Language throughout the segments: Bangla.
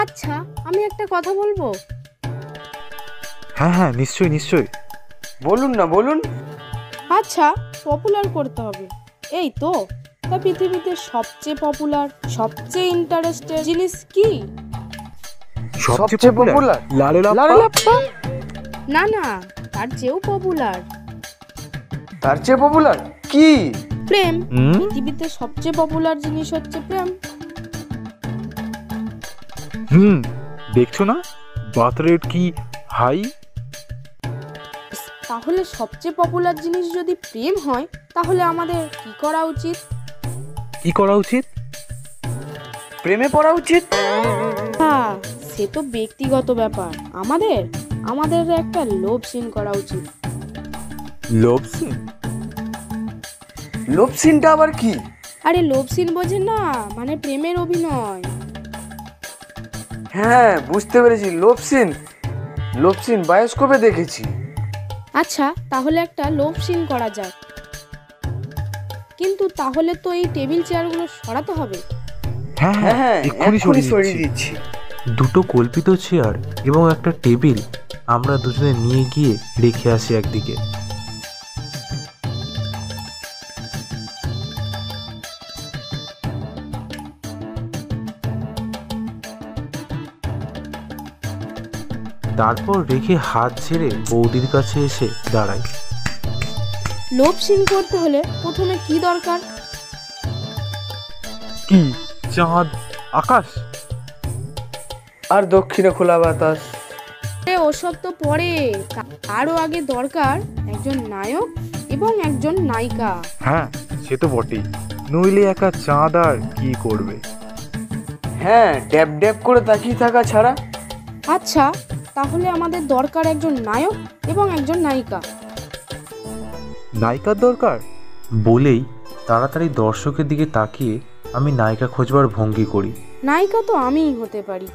আচ্ছা, আমি একটা কথা বলবো। হ্যাঁ হ্যাঁ, নিশ্চয়ই নিশ্চয়ই। বলুন না, বলুন। আচ্ছা, পপুলার করতে হবে, এই তো। তা পৃথিবীতে সবচেয়ে পপুলার, সবচেয়ে ইন্টারেস্টেড জিনিস কি? সবচেয়ে পপুলার লালে লালে লাপ্পা। লাপ্পা। না না, তার চেয়েও পপুলার। তার চেয়ে পপুলার কি? প্রেম। হুম? পৃথিবীতে সবচেয়ে পপুলার জিনিস হচ্ছে প্রেম। দেখছো না বার্থ রেট কি হাই? তাহলে সবচেয়ে পপুলার জিনিস যদি প্রেম হয়, তাহলে আমাদের কি করা উচিত? কি করা উচিত? প্রেমে পড়া উচিত। হ্যাঁ, সে তো ব্যক্তিগত ব্যাপার। আমাদের আমাদের একটা লোভ সিন করা উচিত। লোভ সিন? লোভ সিনটা আবার কি? আরে লোভ সিন বোঝেন না, মানে প্রেমের অভিনয়। হ্যাঁ, বুঝতে পেরেছি। লোভ সিন, লোভ সিন বায়োস্কোপে দেখেছি। আচ্ছা, তাহলে একটা লোভ সিন করা যাক। কিন্তু তাহলে তো এই টেবিল চেয়ারগুলো সরাতে হবে। হ্যাঁ হ্যাঁ হ্যাঁ, এক্ষুনি এক্ষুনি সরিয়ে সরিয়ে দিচ্ছি। দিচ্ছি। দুটো কল্পিত চেয়ার এবং একটা টেবিল আমরা দুজনে নিয়ে গিয়ে রেখে আসি একদিকে। তারপর রেখে হাত ছেড়ে বৌদির কাছে এসে দাঁড়াই। লোভ সিন করতে হলে প্রথমে কি দরকার? কি? চাঁদ, আকাশ আর দক্ষিণে খোলা বাতাস। ওসব তো পরে, আরও আগে দরকার একজন নায়ক এবং একজন নায়িকা। হ্যাঁ, সে তো বটেই, নইলে একা চাঁদ আর কি করবে? হ্যাঁ, ড্যাব ড্যাব করে তাকিয়ে থাকা ছাড়া। আচ্ছা, তাহলে আমাদের দরকার একজন নায়ক এবং একজন নায়িকা। নায়িকার দরকার বলেই তাড়াতাড়ি দর্শকের দিকে তাকিয়ে আমি নায়িকা খোঁজবার ভঙ্গি করি। নায়িকা তো আমিই হতে পারি।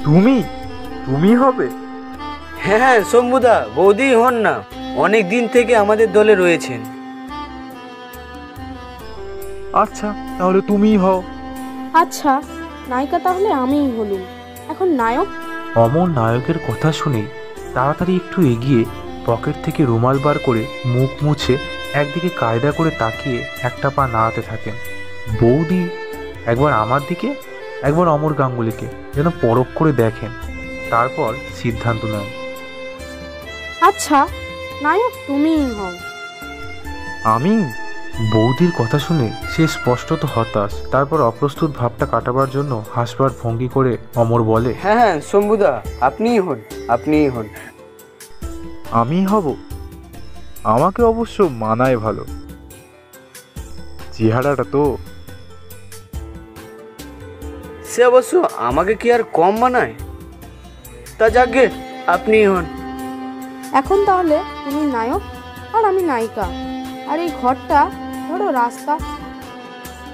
তুমি? তুমি হবে? হ্যাঁ হ্যাঁ, শম্ভুদা, বৌদি হন না, অনেক দিন থেকে আমাদের দলে রয়েছেন। আচ্ছা, তাহলে তুমিই হও। আচ্ছা, নায়িকা তাহলে আমিই হলুম। এখন নায়ক। অমর নায়কের কথা শুনে তাড়াতাড়ি একটু এগিয়ে পকেট থেকে রুমাল বার করে মুখ মুছে একদিকে কায়দা করে তাকিয়ে একটা পা নাড়াতে থাকেন। বৌদি একবার আমার দিকে, একবার অমর গাঙ্গুলিকে যেন পরখ করে দেখেন, তারপর সিদ্ধান্ত নেন। আচ্ছা, নায়ক তুমিই হও। আমি? বৌদির কথা শুনে সে স্পষ্টত হতাশ। তারপর অপ্রস্তুত ভাবটা কাটাবার জন্য হাসবার ভঙ্গি করে অমর বলে, হ্যাঁ হ্যাঁ, শম্ভুদা, আপনিই হন, আপনিই হন। আমি হব? আমাকে অবশ্য মানায় ভালো, চেহারাটা তো। সে অবশ্য আমাকে কি আর কম মানায়? তা যাকগে, আপনিই হন। এখন তাহলে তুমি নায়ক আর আমি নায়িকা। আর এই ঘরটা ধরো রাস্তা।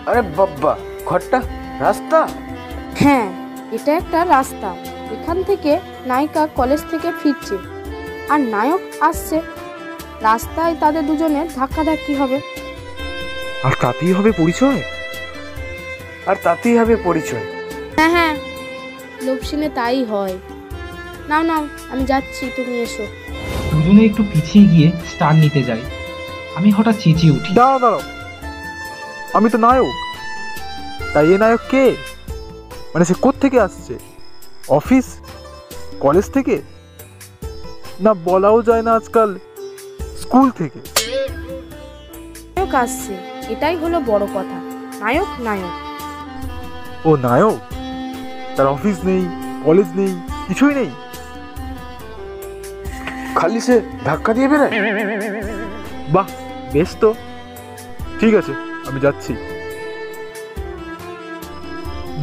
আরে বাব্বা, ঘরটা রাস্তা? হ্যাঁ, এটা একটা রাস্তা। এখান থেকে নায়িকা কলেজ থেকে ফিরছে আর নায়ক আসছে। রাস্তায় তাদের দুজনের ধাক্কাধাক্কি হবে। আর তাতেই হবে পরিচয়? আর তাতেই হবে পরিচয়। হ্যাঁ হ্যাঁ, লোভ সিনে তাই হয়। নাও নাও, আমি যাচ্ছি, তুমি এসো। দুজনে একটু পিছিয়ে গিয়ে স্টার নিতে যাই। আমি হঠাৎ চেঁচিয়ে উঠি, দাঁড়াও দাঁড়াও, আমি তো নায়ক। তাই এ নায়ক কে? মানে সে কোত্থেকে আসছে? অফিস, কলেজ থেকে? না বলাও যায় না আজকাল, স্কুল থেকে? নায়ক আসছে, এটাই হলো বড় কথা। নায়ক নায়ক। ও নায়ক, তার অফিস নেই, কলেজ নেই, কিছুই নেই? খালি সে ধাক্কা দিয়ে বেড়ায়? বাহ, বেশ তো, ঠিক আছে, আমি যাচ্ছি।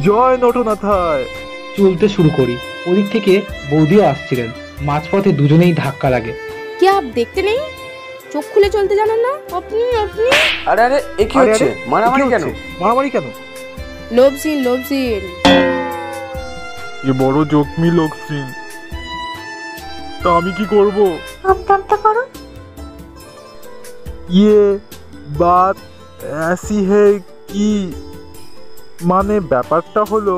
জয় নটনাথায়। চলতে শুরু করি। ওদিক থেকে বৌদিও আসছিলেন। মাঝপথে দুজনেই ধাক্কা লাগে। কি আপ দেখতে নেই? চোখ খুলে চলতে জানেন না? আপনি আপনি আরে আরে, এ কি আরে, হচ্ছে? আরে, মারামারি কি কেন? হচ্ছে? মারামারি কেন? লোভ সিন, লোভ সিন। এ বড় জখমি লোক সিং, তা আমি কি করব? ইয়ে বাত ऐसी है কি, মানে ব্যাপারটা হলো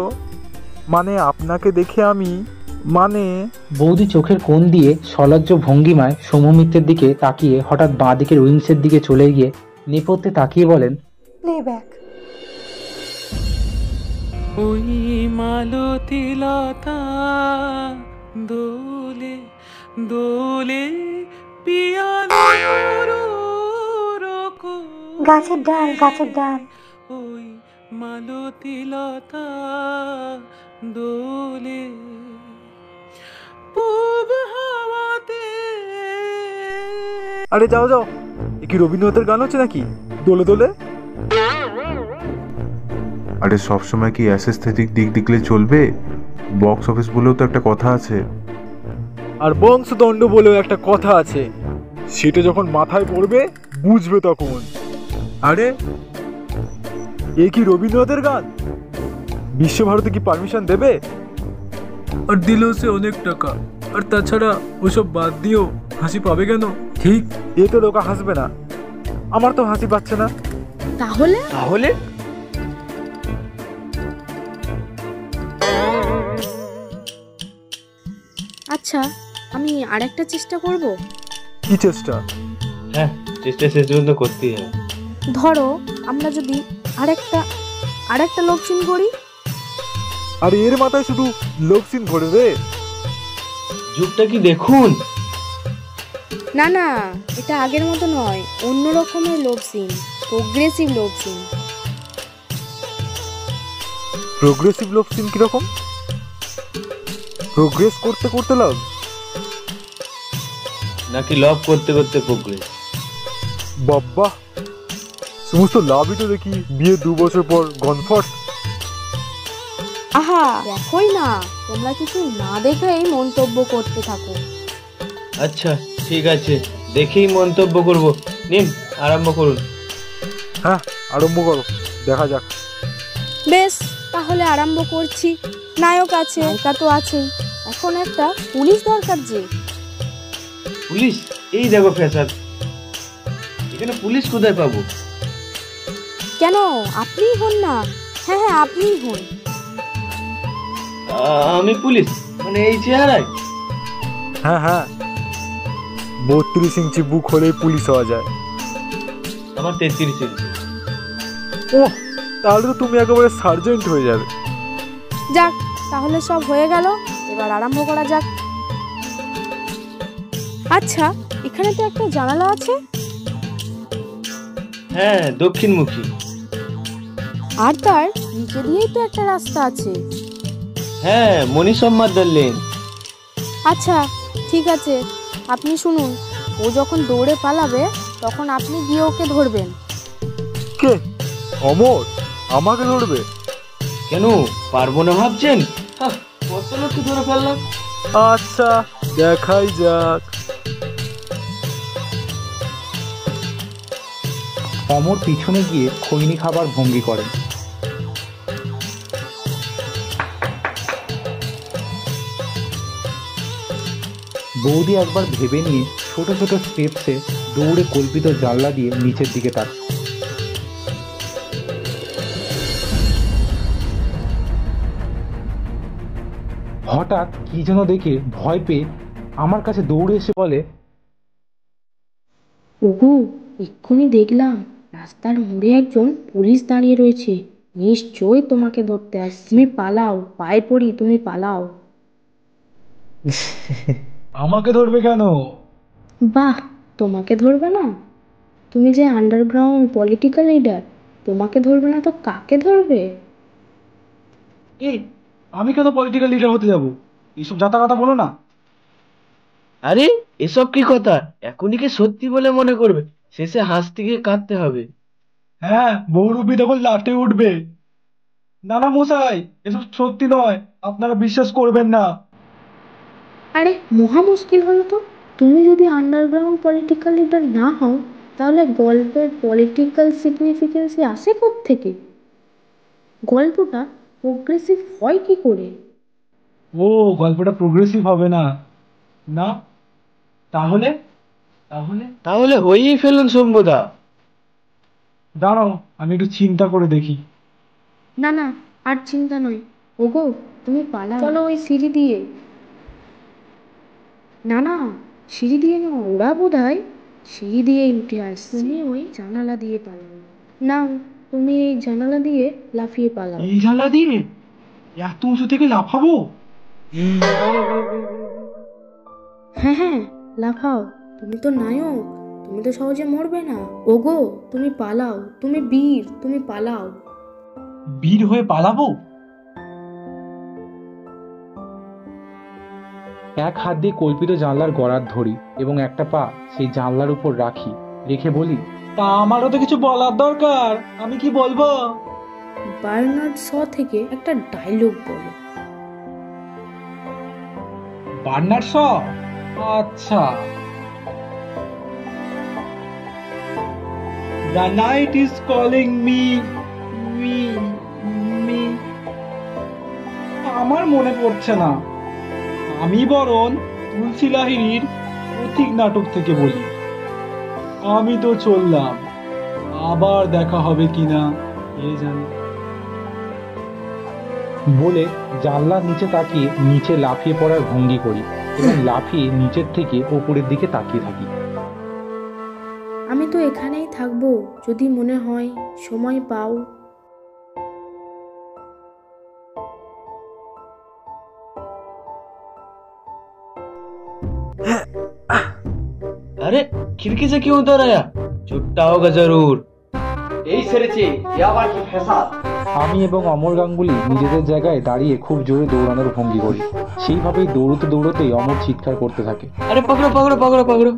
মানে আপনাকে দেখে আমি মানে বৌদি চোখের কোণ দিয়ে সলজ্জ ভঙ্গিমায় সৌম্য মিত্রের দিকে তাকিয়ে হঠাৎ বাঁ দিকের উইংসের দিকে চলে গিয়ে নেপথ্যে তাকিয়ে বলেন, প্লেব্যাক। ওই মালতী লতা দোলে দোলে পিয়ানোর গাছের ডাল, গাছের ডাল। ওই মালতী লতা দোলে পূব হাওয়াতে। আরে যাও যাও, এ কি রবীন্দ্রনাথের গান হচ্ছে নাকি? দোলে দোলে। আরে সবসময় কি অ্যাসেস্থেটিক দিক দেখলে চলবে? বক্স অফিস বলেও তো একটা কথা আছে। আর বংশদণ্ড বলেও একটা কথা আছে, সেটা যখন মাথায় পড়বে বুঝবে তখন। আরে এ কি রবীন্দ্রনাথের গান? বিশ্বভারতী কি পারমিশন দেবে? আর দিলেও সে অনেক টাকা, আর তাছাড়া ওসব বাদ দিও হাসি পাবে কেন? ঠিক, এ তো লোক হাসবে না, আমার তো হাসি পাচ্ছে না। তাহলে তাহলে আচ্ছা, আমি আরেকটা চেষ্টা করব। কি চেষ্টা? হ্যাঁ, চেষ্টা শেষ পর্যন্ত করতেই হবে। ধরো আমরা যদি আরেকটা লোভ সিন করি। আর এর মাথায় শুধু লোভ সিন ঘোরে রে। যুগটা কি দেখুন। না না, এটা আগের মতো নয়, অন্য রকমের লোভ সিন, প্রোগ্রেসিভ লোভ সিন। প্রোগ্রেসিভ লোভ সিন কিরকম? প্রোগ্রেস করতে করতে লাভ, নাকি লভ করতে করতে প্রোগ্রেস? বাবা সমস্ত লাভই তো দেখি বিয়ে 2 বছর পর গনফট। আহা দেখোই না, তোমরা কিছু না দেখেই মন্তব্য করতে থাকো। আচ্ছা ঠিক আছে, দেখেই মন্তব্য করব। নিন আরম্ভ করুন। হ্যাঁ আরম্ভ করো, দেখা যাক। বেশ, তাহলে আরম্ভ করছি। নায়ক আছে, নায়িকা তো আছেই, এখন একটা পুলিশ দরকার যে। পুলিশ? এই দেখো ফ্যাসাদ, এখানে পুলিশ কোথায় পাবো? কেন, আপনিই হন না। হ্যাঁ হ্যাঁ, আপনিই হন। আমি পুলিশ? মানে এই চেহারায়? হ্যাঁ হ্যাঁ, 32 ইঞ্চি বুক হলেই পুলিশ হওয়া যায়। আমার 33 ইঞ্চি। ওহ, তাহলে তো তুমি একেবারে সার্জেন্ট হয়ে যাবে। যাক, তাহলে সব হয়ে গেল, এবার আরম্ভ করা যাক। আচ্ছা, এখানে তো একটা জানালা আছে। হ্যাঁ, দক্ষিণমুখী। আর তার নিচে দিয়েই তো একটা রাস্তা আছে। হ্যাঁ, মনীষ সম্মাদার লেন। আচ্ছা ঠিক আছে, আপনি শুনুন, ও যখন দৌড়ে পালাবে তখন আপনি গিয়ে ওকে ধরবেন। কে? অমর আমাকে ধরবে? কেন পারবো না ভাবছেন? কত লোককে ধরে ফেললাম। আচ্ছা দেখাই যাক। অমর পিছনে গিয়ে খৈনি খাবার ভঙ্গি করেন। বৌদি একবার ভেবে নিয়ে ছোট ছোট স্টেপসে দৌড়ে কল্পিত জানলা দিয়ে নিচের দিকে তাক। হঠাৎ কি যেন দেখে ভয় পেয়ে আমার কাছে দৌড়ে এসে বলে, ওগো, এক্ষুনি দেখলাম রাস্তার মোড়ে একজন পুলিশ দাঁড়িয়ে রয়েছে, নিশ্চয়ই তোমাকে ধরতে আসছে। তুমি পালাও, পায়ে পড়ি, তুমি পালাও। আমাকে ধরবে কেন? বাহ, তোমাকে ধরবে না? তুমি যে আন্ডারগ্রাউন্ড পলিটিক্যাল লিডার, তোমাকে ধরবে না তো কাকে ধরবে? এই, আমি কেন পলিটিক্যাল লিডার হতে যাব? এইসব জাতা কথা বলো না। আরে এসব কি কথা? এখনই কি সত্যি বলে মনে করবে? শেষে হাসতে গিয়ে কাঁদতে হবে। হ্যাঁ, বহুরূপী তখন লাটে উঠবে। না না মশাই, এসব সত্যি নয়, আপনারা বিশ্বাস করবেন না। আরে মহা মুশকিল হলো তো। তুমি যদি আন্ডারগ্রাউন্ড পলিটিক্যাল লিডার না হও, তাহলে গল্পের পলিটিক্যাল সিগনিফিকেন্সি আসে কোত্থেকে? গল্পটা প্রোগ্রেসিভ হয় কি করে? ও, গল্পটা প্রোগ্রেসিভ হবে না? না, তাহলে তাহলে তাহলে হয়েই ফেলুন শম্ভুদা। দাঁড়াও, আমি একটু চিন্তা করে দেখি। না না, আর চিন্তা নয়, ওগো তুমি পালাও, চলো ওই সিঁড়ি দিয়ে। না না, সিঁড়ি দিয়ে না, ওরা বোধ হয় সিঁড়ি দিয়েই উঠে আসছে। তুমি ওই জানালা দিয়ে পালাও। না, তুমি এই জানালা দিয়ে লাফিয়ে পালাও। এই জানলা দিয়ে এত উঁচু থেকে লাফাবো? হ্যাঁ হ্যাঁ, লাফাও, তুমি তো নায়ক, তুমি তো সহজে মরবে না। ওগো তুমি পালাও, তুমি বীর, তুমি পালাও। বীর হয়ে পালাবো? এক হাত দিয়ে কল্পিত জানলার গড়ার ধরি এবং একটা পা সেই জানলার উপর রাখি, রেখে বলি, তা আমারও তো কিছু বলার দরকার, আমি কি বলবো? বার্নার্ড শ থেকে একটা ডায়লগ বলো। Bernard Shaw? আচ্ছা। The night is calling me. আমার মনে পড়ছে না, আমি বরং তুলসী লাহিড়ীর প্রতীক নাটক থেকে বলি। আমি তো চললাম, আবার দেখা হবে কিনা কে জানে। বলে জানলার নিচে তাকিয়ে নিচে লাফিয়ে পড়ার ভঙ্গি করি এবং লাফিয়ে নিচের থেকে ওপরের দিকে তাকিয়ে থাকি। আমি তো এখানেই থাকবো, যদি মনে হয় সময় পাও। अरे खिड़की से क्यों उतर आया? छुट्टा होगा जरूर। এই সেরেছে, এ আবার কি ফেসাদ? আমি এবং অমর গাঙ্গুলি নিজেদের জায়গায় দাঁড়িয়ে খুব জোরে দৌড়ানোর ভঙ্গি করি। সেইভাবেই দৌড়তে দৌড়তেই অমর চিৎকার করতে থাকে, अरे पकड़ो पकड़ो पकड़ो पकड़ो।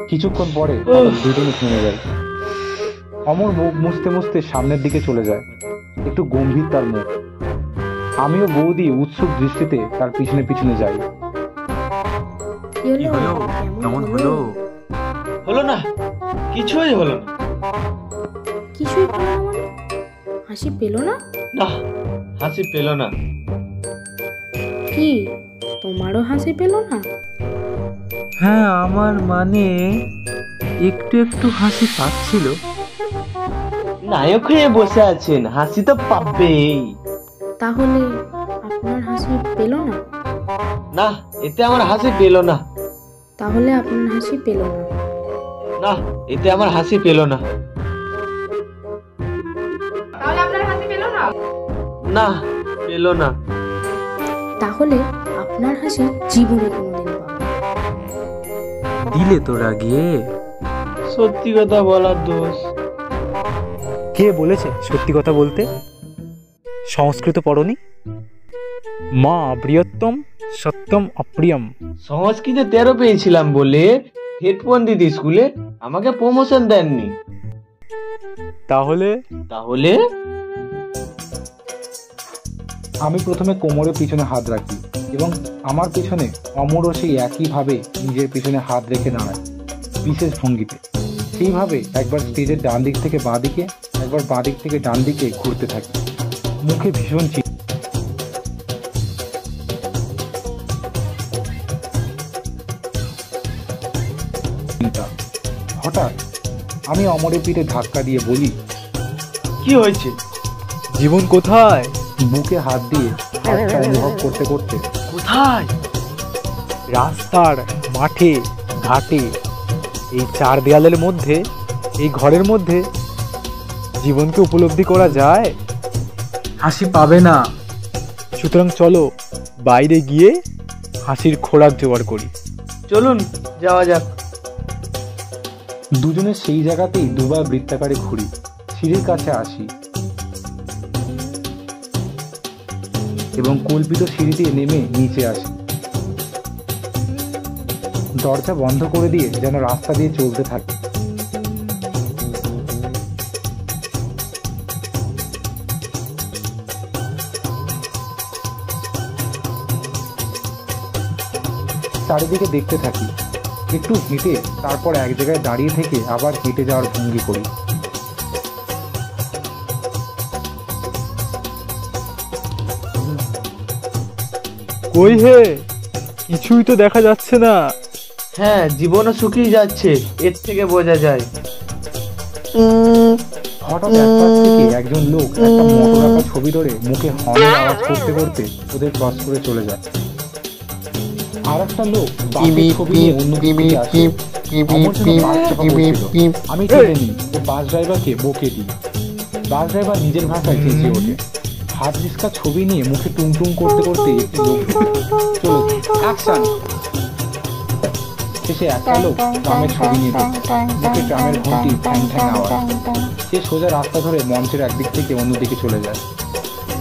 কিছুক্ষণ পরে দুজনে থেমে যায়। অমর মুখ মুছতে মুছতে সামনের দিকে চলে যায়, একটু গম্ভীর তার মুখ। আমিও বৌদি উৎসুক দৃষ্টিতে তার পিছনে পিছনে যাই। কি হলো? কেমন হলো? হলো না, কিছুই হলো না। কিছুই হলো না মানে? হাসি পেলো না? না, হাসি পেলো না। কি তোমারও হাসি পেলো না? হ্যাঁ, আমার মানে একটু একটু হাসি পাচ্ছিল। নায়ক হয়ে বসে আছেন, হাসি তো পাবেই। তাহলে আপনার হাসি পেলো না? না, এতে আমার হাসি পেলো না। তাহলে আপনার হাসি পেলো না? না, এতে আমার হাসি পেলো না। তাহলে আপনার হাসি পেলো না? না, পেলো না। তাহলে আপনার হাসি জীবনে কোনোদিন পাবে না। দিলে তো রাগিয়ে। সত্যি কথা বলার দোষ। কে বলেছে সত্যি কথা বলতে? সংস্কৃত পড়নি? মা বৃহত্তম সত্যম অপ্রিয়ম। সংস্কৃতে 13 পেয়েছিলাম বলে হেডফোন দিদি স্কুলে আমাকে প্রমোশন দেননি। তাহলে তাহলে আমি প্রথমে কোমরের পিছনে হাত রাখি এবং আমার পিছনে অমরও সেই একইভাবে নিজের পিছনে হাত রেখে দাঁড়ায়, বিশেষ ভঙ্গিতে। সেইভাবে একবার স্টেজের ডান দিক থেকে বাঁ দিকে, একবার বাঁ দিক থেকে ডান দিকে ঘুরতে থাকি, মুখে ভীষণ চিন্তা। হঠাৎ আমি অমরের পিঠে ধাক্কা দিয়ে বলি, কি হয়েছে? জীবন কোথায়? বুকে হাত দিয়ে হাতটা অনুভব করতে করতে, কোথায়? রাস্তার, মাঠে, ঘাটে, এই 4 দেয়ালের মধ্যে, এই ঘরের মধ্যে জীবনকে উপলব্ধি করা যায়? হাসি পাবে না, সুতরাং চলো বাইরে গিয়ে হাসির খোরাক জোগাড় করি। চলুন যাওয়া যাক। দুজনে সেই জায়গাতেই দুবার বৃত্তাকারে ঘুরি, সিঁড়ির কাছে আসি এবং কল্পিত সিঁড়ি দিয়ে নেমে নিচে আসি। দরজা বন্ধ করে দিয়ে যেন রাস্তা দিয়ে চলতে থাকি। চারিদিকে দেখতে থাকি, একটু হেঁটে তারপর এক জায়গায় দাঁড়িয়ে থেকে আবার হেঁটে যাওয়ার ভঙ্গি করি। কই হে, কিছুই তো দেখা যাচ্ছে না। হ্যাঁ, জীবনও শুকিয়ে যাচ্ছে, এর থেকে বোঝা যায়। হঠাৎ একপাশ থেকে একজন লোক একটা মোটর আঁকা ছবি ধরে মুখে হর্নের আওয়াজ করতে করতে ওদের ক্রস করে চলে যায়। আর একটা লোক বাসের ছবি নিয়ে অন্যদিকে আসে। আমার জন্য বাস চাপা পড়ছিল। আমি ঠেলে নিই ও বাস ড্রাইভারকে বকে দিই। বাস ড্রাইভার নিজের ভাষায় চেঁচিয়ে ওঠে। হাত রিস্কা ছবি নিয়ে মুখে টুংটুং করতে করতে একটি লোক চলো অ্যাকশন। শেষে একটা লোক ট্রামের ছবি নিয়ে মুখে ট্রামের ঘন্টি ঠ্যাং ঠ্যাং আওয়াজ। সে সোজা রাস্তা ধরে মঞ্চের একদিক থেকে অন্যদিকে চলে যায়।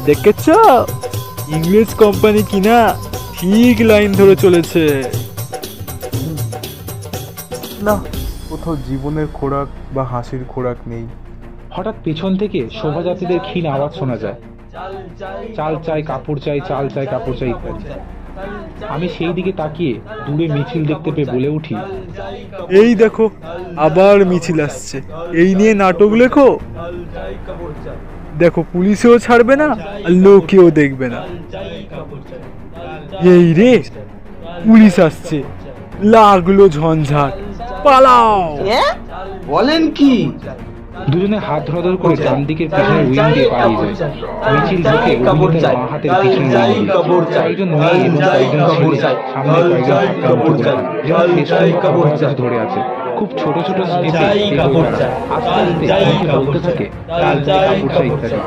দেখেছ, ইংলিশ কোম্পানি কিনা ঠিক লাইন ধরে চলেছে। না, কোথাও জীবনের খোরাক বা হাসির খোরাক নেই। হঠাৎ পেছন থেকে শোভাযাত্রীদের ক্ষীণ আওয়াজ শোনা যায়, চাল চাই কাপড় চাই, চাল চাই কাপড় চাই ইত্যাদি। আমি সেই দিকে তাকিয়ে দূরে মিছিল দেখতে পেয়ে বলে উঠি, এই দেখো আবার মিছিল আসছে, এই নিয়ে নাটক লেখো। দেখো পুলিশেও ছাড়বে না আর লোকেও দেখবে না। এই রে পুলিশ আসছে, লাগলো ঝঞ্ঝাট, পালাও। বলেন কি? দুজনে হাত ধরাধর করে ডান দিকের পিছনে উইং দিয়ে পালিয়ে যায়। মিছিল ঢুকে অভিনেতার বাঁ হাতের পিছনে কয়েকজন মেয়ে এবং কয়েকজন ছেলে সামনে কয়েকজন ধরে আছে। খুব ছোট ছোট স্টেপে আস্তে আস্তে বলতে থাকে চাল চাই কাপড় চাই ইত্যাদি।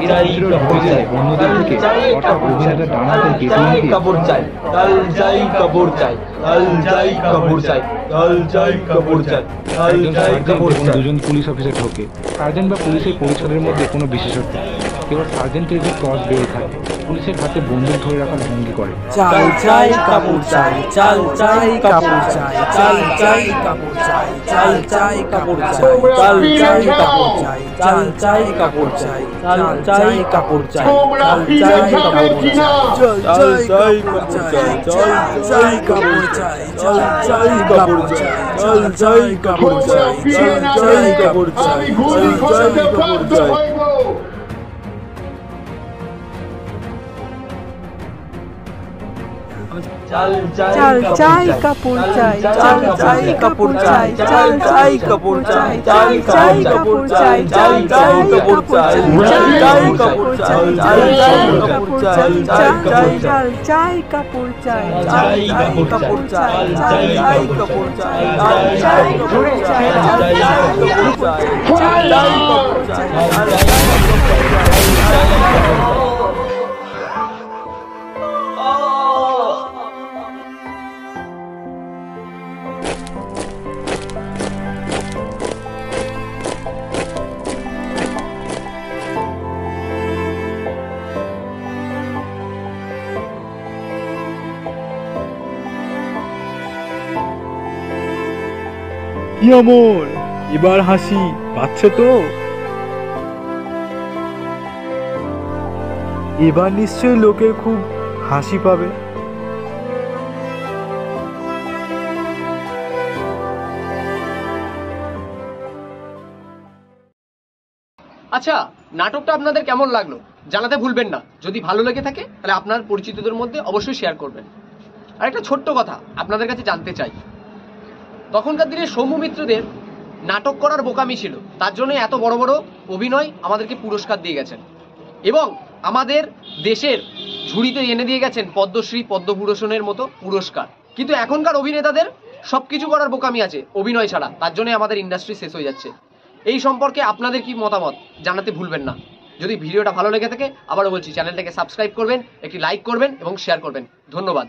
এরা ভিতরে ঢুকে যায়। অন্যদিক থেকে হঠাৎ অভিনেতার ডান হাতের পেছনে কাপড় চাই, চাল চাই কাপড় চাই, চাল চাই কাপড় চাই, চাল চাই কাপড় চাই, চাল চাই কাপড় চাই। দুজন পুলিশ অফিসার ঢোকে। সার্জেন্ট বা পুলিশের পরিষদের মধ্যে কোনো বিশেষত্ব নেই। কেবল সার্জেন্টের যে ক্রস বের থাকে, পুলিশের হাতে বন্দুক ধরে রাখার ভঙ্গি করে। চাল চাই কাপড় চাই, চাল চাই কাপড় চাই, চাল চাই কাপড় চাই, চাল চাই কাপড় চাই, চাল চাই কাপড় চাই, চাল চাই কাপড় চাই, চাল চাই কাপড় চাই, চাল চাই কাপড় চাই, চাল চাই কাপড় চাই, চাল চাই কাপড় চাই, চাল চাই কাপড় চাই, চাল চাই কাপড় চাই, চাল চাই কাপড় চাই। চাল চাই কাপড় চাই, চাল চাই কাপড় চাই, চাল চাই কাপড় চাই, চাল চাই কাপড় চাই, চাল চাই কাপড় চাই, চাল চাই কাপড় চাই, চাল চাই কাপড় চাই, চাল চাই কাপড় চাই, চাল চাই কাপড় চাই, চাল চাই কাপড় চাই, চাল চাই কাপড় চাই, চাল চাই কাপড় চাই, চাল চাই কাপড় চাই, চাল চাই কি অমর, এবার হাসি পাচ্ছে তো? এবার নিশ্চয়ই লোকের খুব হাসি পাবে। আচ্ছা, নাটকটা আপনাদের কেমন লাগলো জানাতে ভুলবেন না। যদি ভালো লেগে থাকে তাহলে আপনার পরিচিতদের মধ্যে অবশ্যই শেয়ার করবেন। আর একটা ছোট্ট কথা আপনাদের কাছে জানতে চাই, তখনকার দিনে সৌম্য মিত্রদের নাটক করার বোকামি ছিল, তার জন্য এত বড় বড় অভিনয় আমাদেরকে পুরস্কার দিয়ে গেছেন এবং আমাদের দেশের ঝুড়িতে এনে দিয়ে গেছেন পদ্মশ্রী, পদ্মভূষণের মতো পুরস্কার। কিন্তু এখনকার অভিনেতাদের সবকিছু করার বোকামি আছে অভিনয় ছাড়া, তার জন্য আমাদের ইন্ডাস্ট্রি শেষ হয়ে যাচ্ছে। এই সম্পর্কে আপনাদের কি মতামত জানাতে ভুলবেন না। যদি ভিডিওটা ভালো লেগে থাকে আবারও বলছি চ্যানেলটাকে সাবস্ক্রাইব করবেন, একটি লাইক করবেন এবং শেয়ার করবেন। ধন্যবাদ।